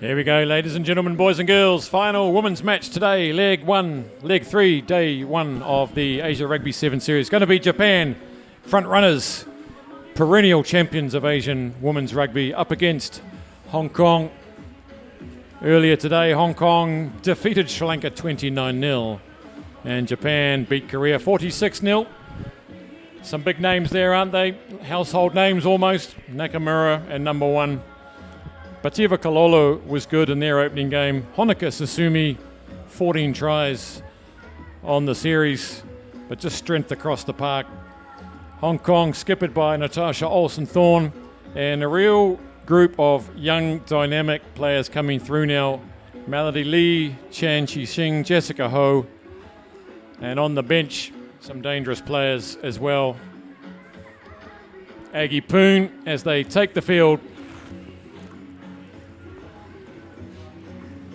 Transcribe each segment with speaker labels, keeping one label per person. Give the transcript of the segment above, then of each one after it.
Speaker 1: Here we go, ladies and gentlemen, boys and girls. Final women's match today, leg 3, day 1 of the Asia Rugby 7 series. Going to be Japan, front runners, perennial champions of Asian women's rugby, up against Hong Kong. Earlier today, Hong Kong defeated Sri Lanka 29-0, and Japan beat Korea 46-0. Some big names there, aren't they? Household names almost. Nakamura and number 1. Pativa Kalolo was good in their opening game. Honoka Susumi, 14 tries on the series, but just strength across the park. Hong Kong skippered by Natasha Olsen-Thorn, and a real group of young, dynamic players coming through now. Melody Lee, Chan Chi-Shing, Jessica Ho, and on the bench, some dangerous players as well. Aggie Poon as they take the field.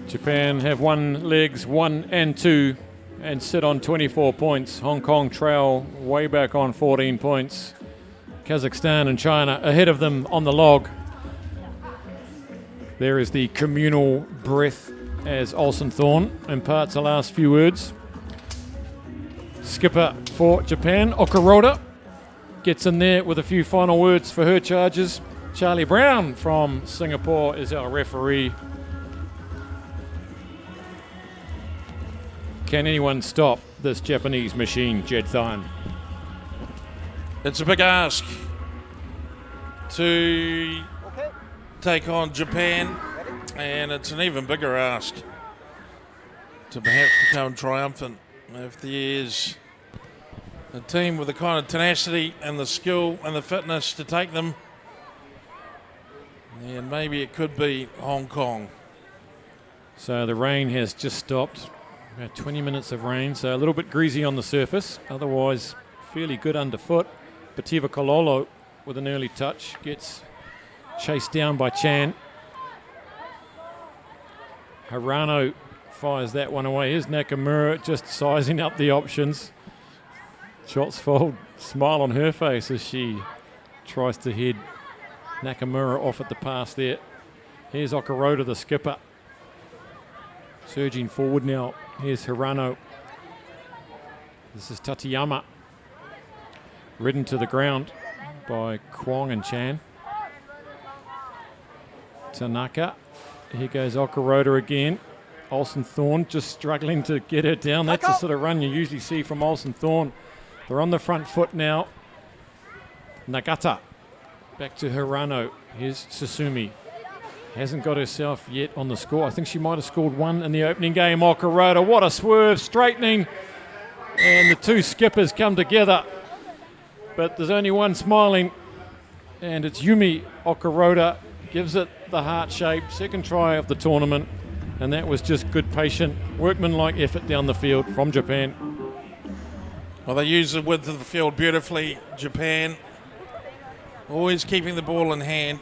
Speaker 1: Japan have won legs 1 and 2 and sit on 24 points. Hong Kong trail way back on 14 points. Kazakhstan and China ahead of them on the log. There is the communal breath as Olsen-Thorn imparts the last few words. Skipper for Japan, Okuroda, gets in there with a few final words for her charges. Charlie Brown from Singapore is our referee. Can anyone stop this Japanese machine, Jed Thine?
Speaker 2: It's a big ask to take on Japan, and it's an even bigger ask to perhaps become triumphant. If there's a team with the kind of tenacity and the skill and the fitness to take them, then maybe it could be Hong Kong.
Speaker 1: So the rain has just stopped. About 20 minutes of rain, so a little bit greasy on the surface, otherwise fairly good underfoot. Pativa Kalolo with an early touch gets chased down by Chan. Harano fires that one away. Here's Nakamura just sizing up the options. Shotsfold smile on her face as she tries to head Nakamura off at the pass there. Here's Okuroda, the skipper, surging forward now. Here's Hirano. This is Tateyama. Ridden to the ground by Kwong and Chan. Tanaka. Here goes Okuroda again. Olsen-Thorn just struggling to get her down. That's the sort of run you usually see from Olsen-Thorn. They're on the front foot now. Nagata. Back to Hirano. Here's Susumi. Hasn't got herself yet on the score. I think she might have scored 1 in the opening game. Okuroda, what a swerve, straightening. And the two skippers come together. But there's only one smiling, and it's Yumi Okuroda. Gives it the heart shape. Second try of the tournament. And that was just good, patient, workmanlike effort down the field from Japan.
Speaker 2: Well, they use the width of the field beautifully, Japan. Always keeping the ball in hand.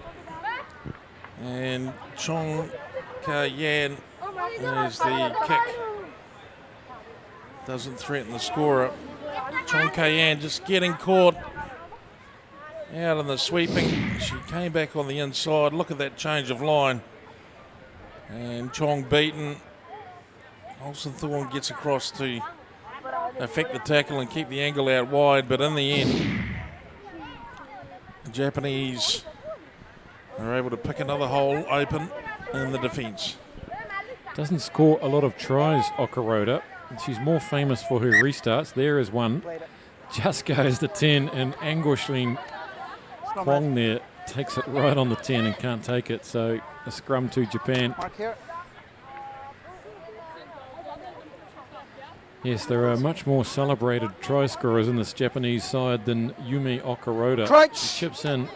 Speaker 2: And Chong Ka-Yan is the kick. Doesn't threaten the scorer. Chong Ka-Yan just getting caught out in the sweeping. She came back on the inside. Look at that change of line. And Chong beaten. Olsen-Thorn gets across to affect the tackle and keep the angle out wide. But in the end, the Japanese are able to pick another hole open in the defence.
Speaker 1: Doesn't score a lot of tries, Okuroda. She's more famous for her restarts. There is one. Just goes to 10, and Anguishling Kwong there takes it right on the 10 and can't take it. So a scrum to Japan. Yes, there are much more celebrated try scorers in this Japanese side than Yumi Okuroda. She chips in.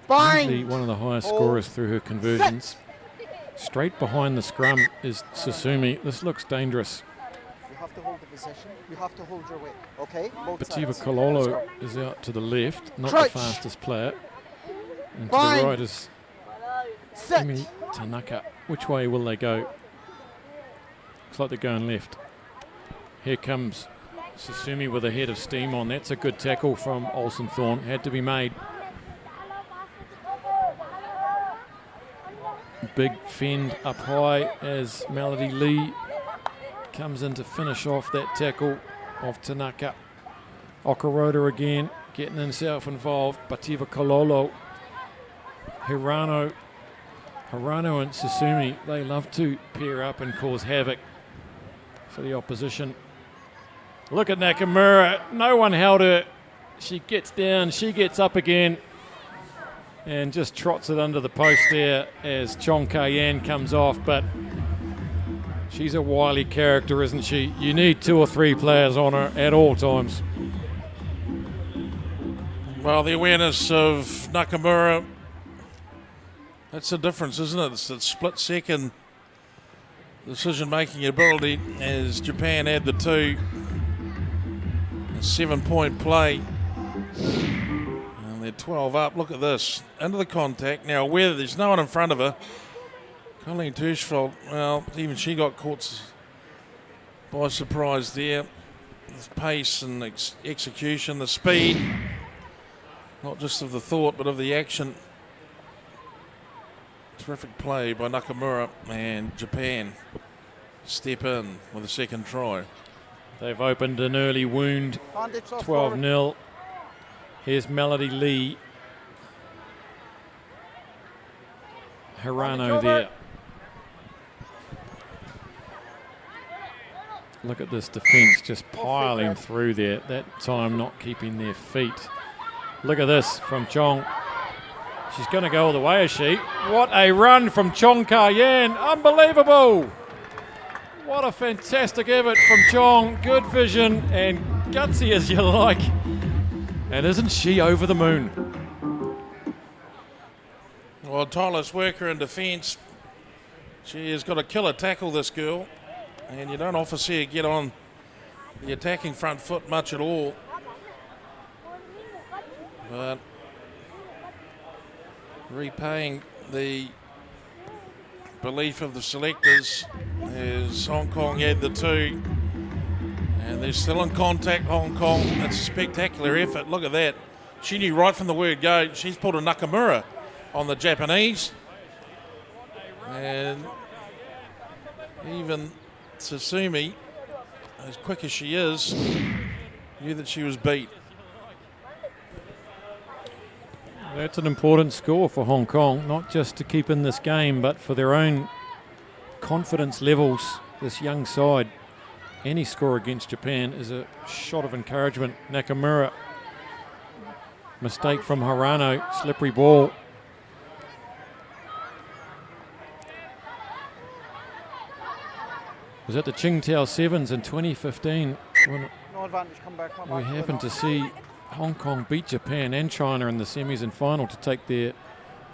Speaker 1: Usually one of the highest scorers through her conversions. Straight behind the scrum is Susumi. This looks dangerous.
Speaker 3: You have to hold the position. You have to hold your weight. Okay?
Speaker 1: Pativa Kalolo is out to the left, not the fastest player. And to the right is Emi Tanaka. Which way will they go? Looks like they're going left. Here comes Susumi with a head of steam on. That's a good tackle from Olsen-Thorn. Had to be made. big fend up high as Melody Lee comes in to finish off that tackle of Tanaka. Okaroda again getting himself involved. Bativa Kololo, Hirano and Susumi, they love to pair up and cause havoc for the opposition. Look at Nakamura, no one held her. She gets down, she gets up again and just trots it under the post there as Chong Ka-Yan comes off, but she's a wily character, isn't she? You need 2 or 3 players on her at all times.
Speaker 2: Well, the awareness of Nakamura, that's the difference, isn't it? It's the split-second decision-making ability as Japan add the 2. A 7-point play. And they're 12 up. Look at this. Into the contact. Now, where there's no one in front of her, Colleen Tushfeld, well, even she got caught by surprise there. The pace and execution, the speed, not just of the thought, but of the action. Terrific play by Nakamura, and Japan step in with a second try.
Speaker 1: They've opened an early wound, 12-0. Here's Melody Lee. Hirano there. Look at this defence just piling through there. That time not keeping their feet. Look at this from Chong. She's going to go all the way, is she? What a run from Chong Ka-Yan. Unbelievable. What a fantastic effort from Chong. Good vision and gutsy as you like. And isn't she over the moon?
Speaker 2: Well, tireless worker in defence. She has got a killer tackle, this girl. And you don't often see her get on the attacking front foot much at all. But repaying the belief of the selectors as Hong Kong had the 2. And they're still in contact, Hong Kong. It's a spectacular effort. Look at that. She knew right from the word go. She's pulled a Nakamura on the Japanese. And even Susumi, as quick as she is, knew that she was beat.
Speaker 1: That's an important score for Hong Kong, not just to keep in this game, but for their own confidence levels. This young side, any score against Japan is a shot of encouragement. Nakamura, mistake from Hirano, slippery ball. It was at the Qingtao Sevens in 2015 when
Speaker 3: No advantage, come back.
Speaker 1: we happened to see Hong Kong beat Japan and China in the semis and final to take their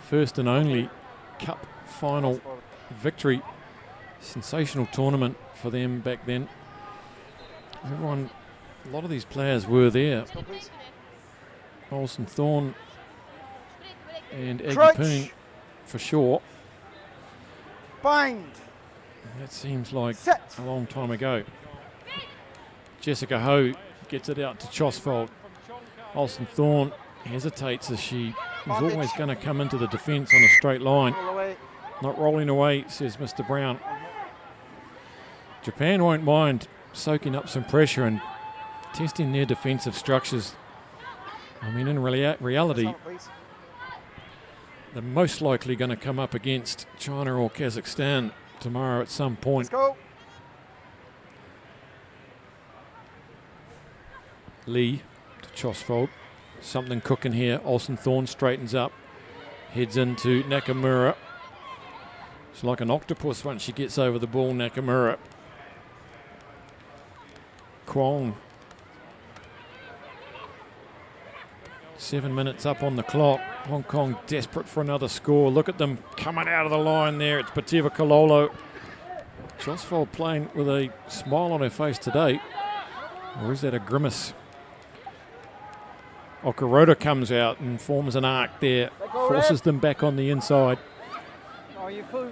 Speaker 1: first and only cup final victory. Sensational tournament for them back then. Everyone, a lot of these players were there. Olsen Thorne and Aggie Poon for sure.
Speaker 3: Bind.
Speaker 1: That seems like
Speaker 3: Set.
Speaker 1: a long time ago. Jessica Ho gets it out to Chosfold. Olsen Thorne hesitates as she is always going to come into the defence on a straight line.
Speaker 3: Roll away.
Speaker 1: Not rolling away, says Mr. Brown. Japan won't mind soaking up some pressure and testing their defensive structures. I mean, in reality, they're most likely going to come up against China or Kazakhstan tomorrow at some point.
Speaker 3: Let's go.
Speaker 1: Lee to Chosfold. Something cooking here. Olsen Thorne straightens up. Heads into Nakamura. It's like an octopus once she gets over the ball, Nakamura. Kwong. 7 minutes up on the clock. Hong Kong desperate for another score. Look at them coming out of the line there. It's Bativa Kololo. Chosfold playing with a smile on her face today. Or is that a grimace? Okaroda comes out and forms an arc there. Forces them back on the inside.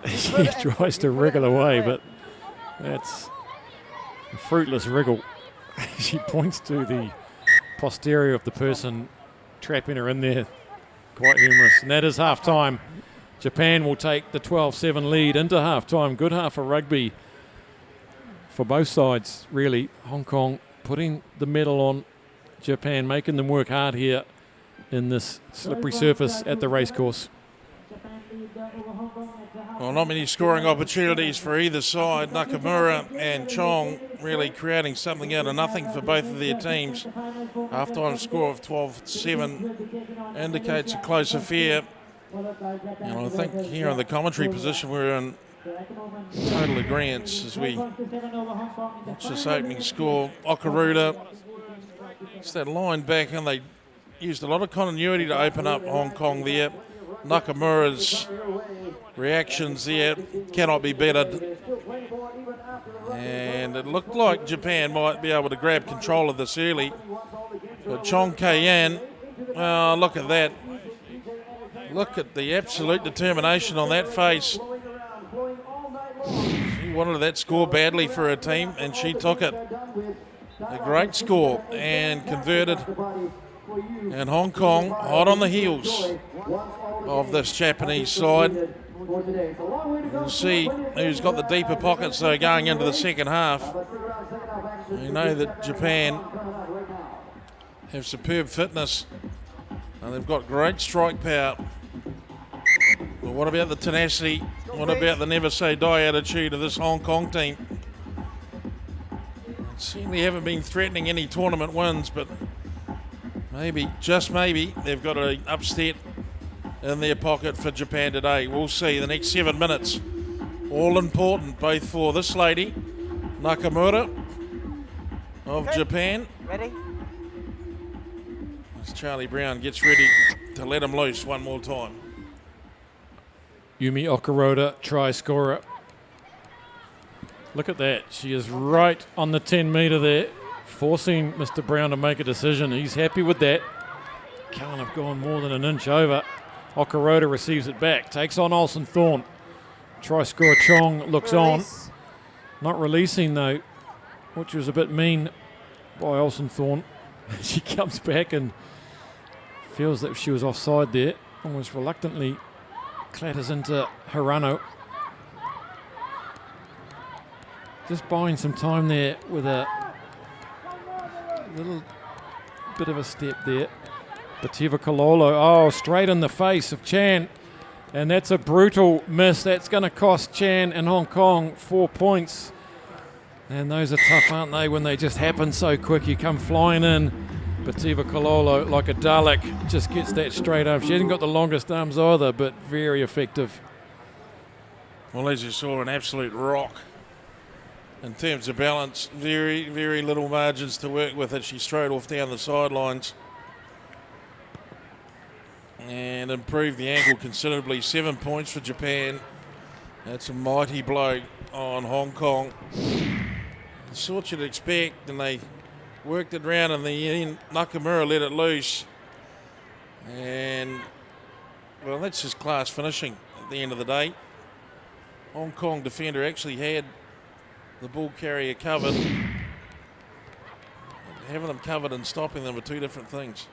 Speaker 1: She tries to wriggle away, but that's a fruitless wriggle. She points to the posterior of the person trapping her in there. Quite humorous. And that is half time. Japan will take the 12-7 lead into half-time. Good half of rugby for both sides, really. Hong Kong putting the medal on Japan, making them work hard here in this slippery surface at the racecourse.
Speaker 2: Well, not many scoring opportunities for either side. Nakamura and Chong really creating something out of nothing for both of their teams. Half-time score of 12-7 indicates a close affair. And I think here in the commentary position we're in total agreement as we watch this opening score. Okaruda, it's that line back, and they used a lot of continuity to open up Hong Kong there. Nakamura's reactions there cannot be bettered. And it looked like Japan might be able to grab control of this early. But Chong Kei-Yan, oh, look at that. Look at the absolute determination on that face. She wanted that score badly for her team, and she took it. A great score and converted. And Hong Kong hot on the heels of this Japanese side. We'll see who's got the deeper pockets though going into the second half. We know that Japan have superb fitness and they've got great strike power. But what about the tenacity? What about the never say die attitude of this Hong Kong team? Certainly haven't been threatening any tournament wins, but maybe, just maybe, they've got an upset in their pocket for Japan today. We'll see. The next 7 minutes, all important, both for this lady, Nakamura of Japan.
Speaker 3: Ready?
Speaker 2: As Charlie Brown gets ready to let him loose one more time.
Speaker 1: Yumi Okaroda, try scorer. Look at that. She is right on the 10 metre there, forcing Mr. Brown to make a decision. He's happy with that. Can't have gone more than an inch over. Okaroda receives it back, takes on Olsen Thorne. Try scorer Chong looks on. Not releasing though, which was a bit mean by Olsen Thorne. She comes back and feels that she was offside there. Almost reluctantly clatters into Hirano. Just buying some time there with a little bit of a step there. Bativa Kololo, oh, straight in the face of Chan. And that's a brutal miss. That's going to cost Chan and Hong Kong 4 points. And those are tough, aren't they, when they just happen so quick. You come flying in. Bativa Kololo, like a Dalek, just gets that straight arm. She hasn't got the longest arms either, but very effective.
Speaker 2: Well, as you saw, an absolute rock. In terms of balance, very, very little margins to work with as she strode off down the sidelines. And improved the angle considerably. 7 points for Japan. That's a mighty blow on Hong Kong. The sort you'd expect, and they worked it round in the end. Nakamura let it loose. And, well, that's just class finishing at the end of the day. Hong Kong defender actually had the ball carrier covered. Having them covered and stopping them are two different things.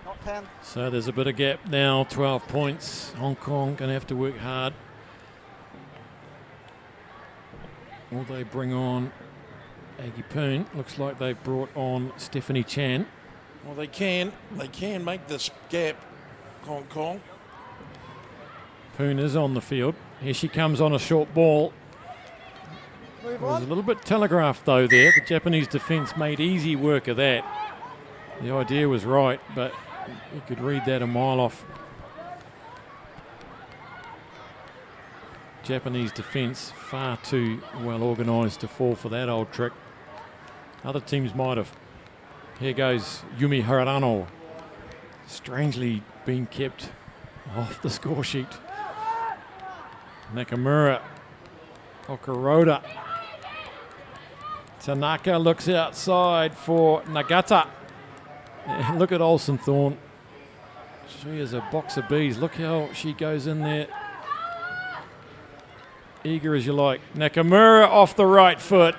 Speaker 3: Not 10.
Speaker 1: So there's a bit of gap now, 12 points. Hong Kong going to have to work hard. Will they bring on Aggie Poon? Looks like they've brought on Stephanie Chan.
Speaker 2: Well, they can make this gap, Hong Kong.
Speaker 1: Poon is on the field. Here she comes on a short ball.
Speaker 3: Move
Speaker 1: It was a
Speaker 3: on.
Speaker 1: little bit telegraphed though there. The Japanese defence made easy work of that. The idea was right, but you could read that a mile off. Japanese defence far too well organised to fall for that old trick. Other teams might have. Here goes Yumi Hirano. Strangely being kept off the score sheet. Nakamura. Okaroda. Tanaka looks outside for Nagata. And look at Olsen Thorne. She is a box of bees. Look how she goes in there. Eager as you like. Nakamura off the right foot.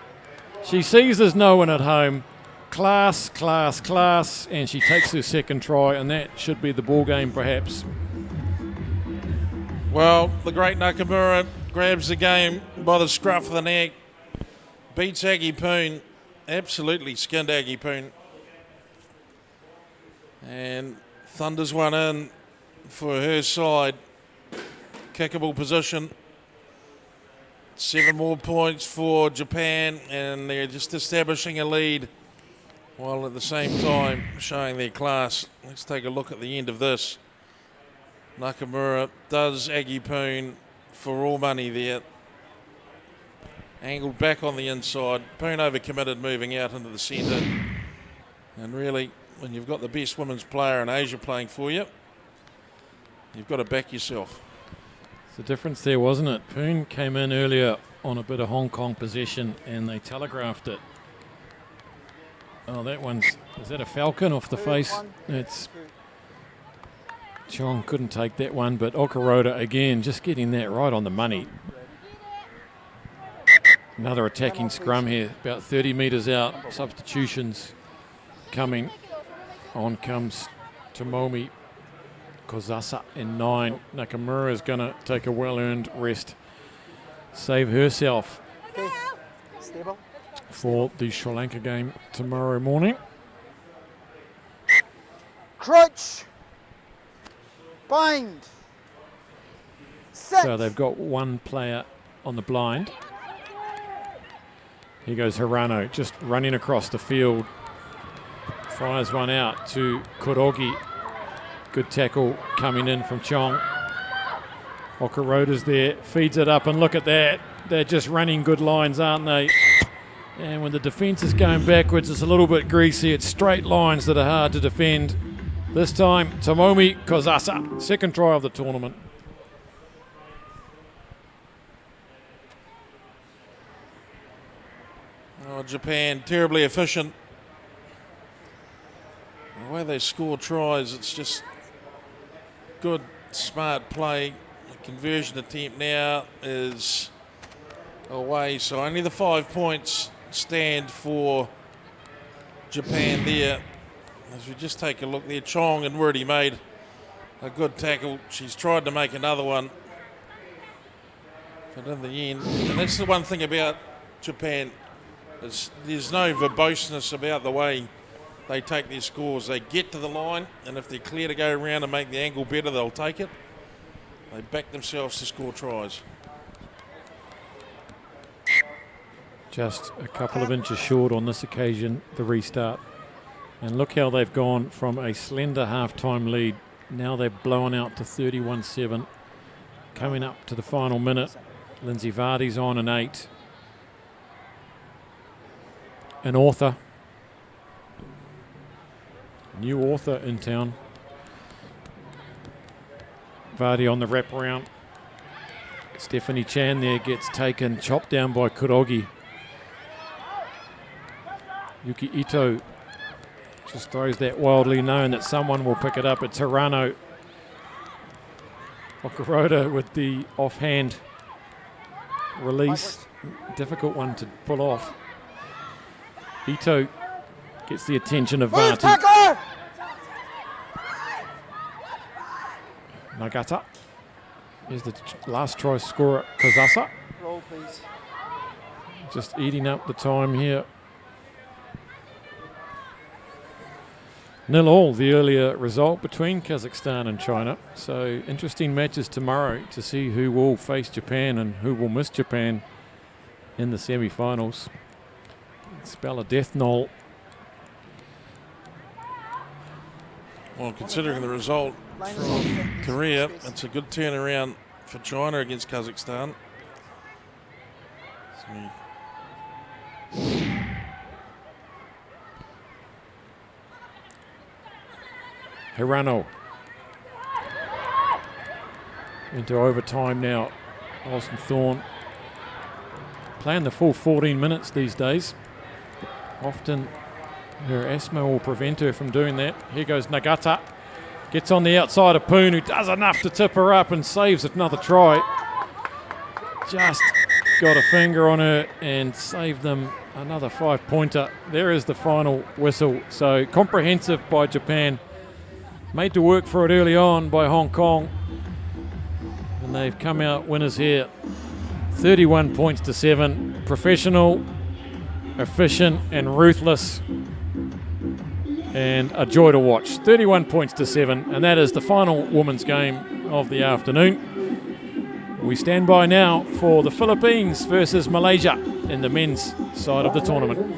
Speaker 1: She sees there's no one at home. Class, class, class. And she takes her second try, and that should be the ball game perhaps.
Speaker 2: Well, the great Nakamura grabs the game by the scruff of the neck, beats Aggie Poon, absolutely skinned Aggie Poon, and thunders one in for her side. Kickable position. 7 more points for Japan, and they're just establishing a lead while at the same time showing their class. Let's take a look at the end of this. Nakamura does Aggie Poon for all money there. Angled back on the inside. Poon overcommitted, moving out into the centre. And really, when you've got the best women's player in Asia playing for you, you've got to back yourself.
Speaker 1: The difference there, wasn't it? Poon came in earlier on a bit of Hong Kong possession and they telegraphed it. Oh, that one's, is that a falcon off the face? It's Chong couldn't take that one, but Okaroda again just getting that right on the money. Another attacking scrum here, about 30 metres out. Substitutions coming. On comes Tomomi Kozasa in 9. Nakamura is going to take a well-earned rest, save herself for the Sri Lanka game tomorrow morning.
Speaker 3: Crutch. Bind. Set.
Speaker 1: So they've got one player on the blind. Here goes Hirano, just running across the field. Fires one out to Kurogi. Good tackle coming in from Chong. Okaroda's there, feeds it up, and look at that. They're just running good lines, aren't they? And when the defence is going backwards, it's a little bit greasy. It's straight lines that are hard to defend. This time, Tomomi Kozasa, second try of the tournament.
Speaker 2: Oh, Japan, terribly efficient. The way they score tries, it's just good, smart play. The conversion attempt now is away, so only the 5 points stand for Japan there. As we just take a look there, Chong and Rudy made a good tackle. She's tried to make another one, but in the end, and that's the one thing about Japan, is there's no verboseness about the way they take their scores. They get to the line, and if they're clear to go around and make the angle better, they'll take it. They back themselves to score tries.
Speaker 1: Just a couple of inches short on this occasion, the restart. And look how they've gone from a slender half-time lead. Now they're blowing out to 31-7. Coming up to the final minute. Lindsay Vardy's on an 8. An author. New author in town. Vardy on the wraparound. Stephanie Chan there gets taken, chopped down by Kurogi. Yuki Ito just throws that wildly, knowing that someone will pick it up. It's Hirano. Okaroda with the offhand release. Difficult one to pull off. Ito gets the attention of Vati. Nagata. Here's the last try scorer, Kozasa.
Speaker 3: Roll, please.
Speaker 1: Just eating up the time here. 0-0, the earlier result between Kazakhstan and China. So interesting matches tomorrow to see who will face Japan and who will miss Japan in the semi-finals. Spell a death knell.
Speaker 2: Well, considering the result from Korea, it's a good turnaround for China against Kazakhstan.
Speaker 1: Hirano into overtime now. Alison Thorne playing the full 14 minutes these days. Often her asthma will prevent her from doing that. Here goes Nagata. Gets on the outside of Poon, who does enough to tip her up and saves another try. Just got a finger on her and saved them another 5-pointer. There is the final whistle. So comprehensive by Japan. Made to work for it early on by Hong Kong. And they've come out winners here. 31 points to 7. Professional, efficient, and ruthless. And a joy to watch. 31 points to 7. And that is the final women's game of the afternoon. We stand by now for the Philippines versus Malaysia in the men's side of the tournament.